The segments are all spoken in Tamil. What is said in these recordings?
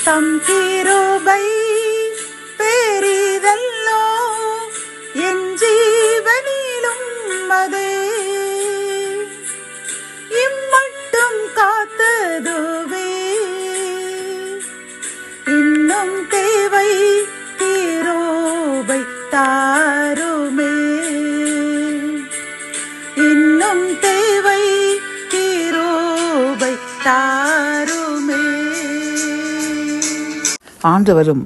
தம் கிருபை பெரிதல்லோ என் ஜீவனிலும் அதே இம்மட்டும் காத்ததுவே இன்னும் தேவை கிருபை தாருமே இன்னும் தேவை கிருபை தாருமே. ஆண்டவரும்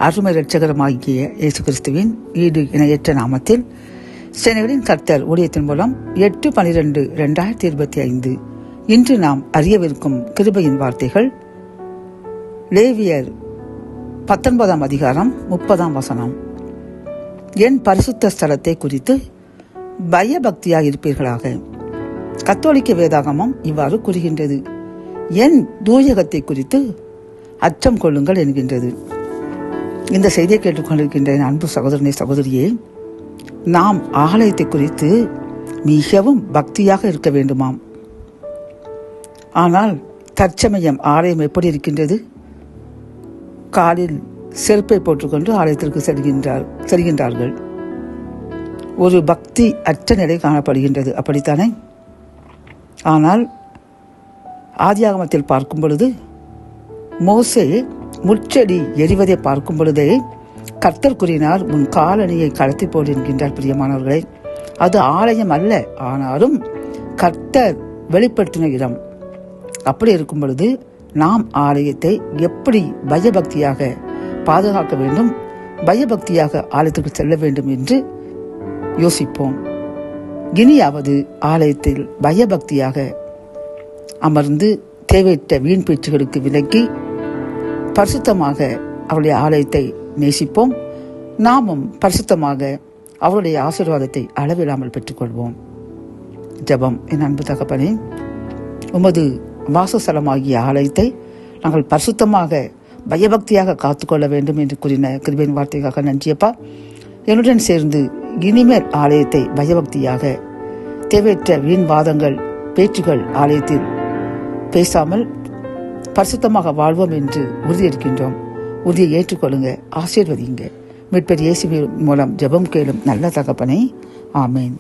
அருமை இரட்சகருமாகிய இயேசு கிறிஸ்துவின் ஈடு இணையற்ற நாமத்தில் சேனைகளின் கர்த்தர் ஊழியத்தின் மூலம் 8/12/2025 இன்று நாம் அறியவிருக்கும் கிருபையின் வார்த்தைகள் லேவியர் 19 அதிகாரம் 30 என் பரிசுத்த ஸ்தலத்தை குறித்து பயபக்தியாக இருப்பீர்களாக. கத்தோலிக்க வேதாகமம் இவ்வாறு கூறுகின்றது. என் தூயகத்தை குறித்து அச்சம் கொள்ளுங்கள் என்கின்றது. இந்த செய்தியை கேட்டுக்கொண்டிருக்கின்ற அன்பு சகோதரனே சகோதரியே, நாம் ஆலயத்தை குறித்து மிகவும் பக்தியாக இருக்க வேண்டுமாம். ஆனால் தற்சமயம் ஆலயம் எப்படி இருக்கின்றது? காலில் செருப்பை போட்டுக்கொண்டு ஆலயத்திற்கு செல்கின்றார்கள். ஒரு பக்தி அற்ற நிலை காணப்படுகின்றது, அப்படித்தானே? ஆனால் ஆதியாகமத்தில் பார்க்கும் பொழுது மோசே முச்செடி எரிவதை பார்க்கும் பொழுதே கர்த்தர் கூறினார், உன் காலணியை கலத்தி போடு என்கின்றார். பிரியமானவர்களே, அது ஆலயம் அல்ல, ஆனாலும் கர்த்தர் வெளிப்படுத்தின இடம். அப்படி இருக்கும் பொழுது நாம் ஆலயத்தை எப்படி பயபக்தியாக பாதுகாக்க வேண்டும், பயபக்தியாக ஆலயத்திற்கு செல்ல வேண்டும் என்று யோசிப்போம். இனியாவது ஆலயத்தில் பயபக்தியாக அமர்ந்து தேவையற்ற வீண் பேச்சுகளுக்கு விலக்கி பரிசுத்தமாக அவருடைய ஆலயத்தை நேசிப்போம். நாமும் பரிசுத்தமாக அவருடைய ஆசீர்வாதத்தை அளவில்லாமல் பெற்றுக்கொள்வோம். ஜெபம். என் அன்பு தகப்பனே, உமது வாசஸ்தலமாகிய ஆலயத்தை நாங்கள் பரிசுத்தமாக பயபக்தியாக காத்துக்கொள்ள வேண்டும் என்று கூறின கிருபையின் வார்த்தைக்காக நன்றியப்பா. என்னுடன் சேர்ந்து இனிமேல் ஆலயத்தை பயபக்தியாக தேவையற்ற வீண் வாதங்கள் பேச்சுகள் ஆலயத்தில் பேசாமல் பரிசுத்தமாக வாழ்வோம் என்று உறுதியெடுக்கின்றோம். உறுதியை ஏற்றுக்கொள்ளுங்க, ஆசீர்வதிங்க. மீட்பர் இயேசுவின் மூலம் ஜெபம் கேளும் நல்ல தகப்பனே. ஆமேன்.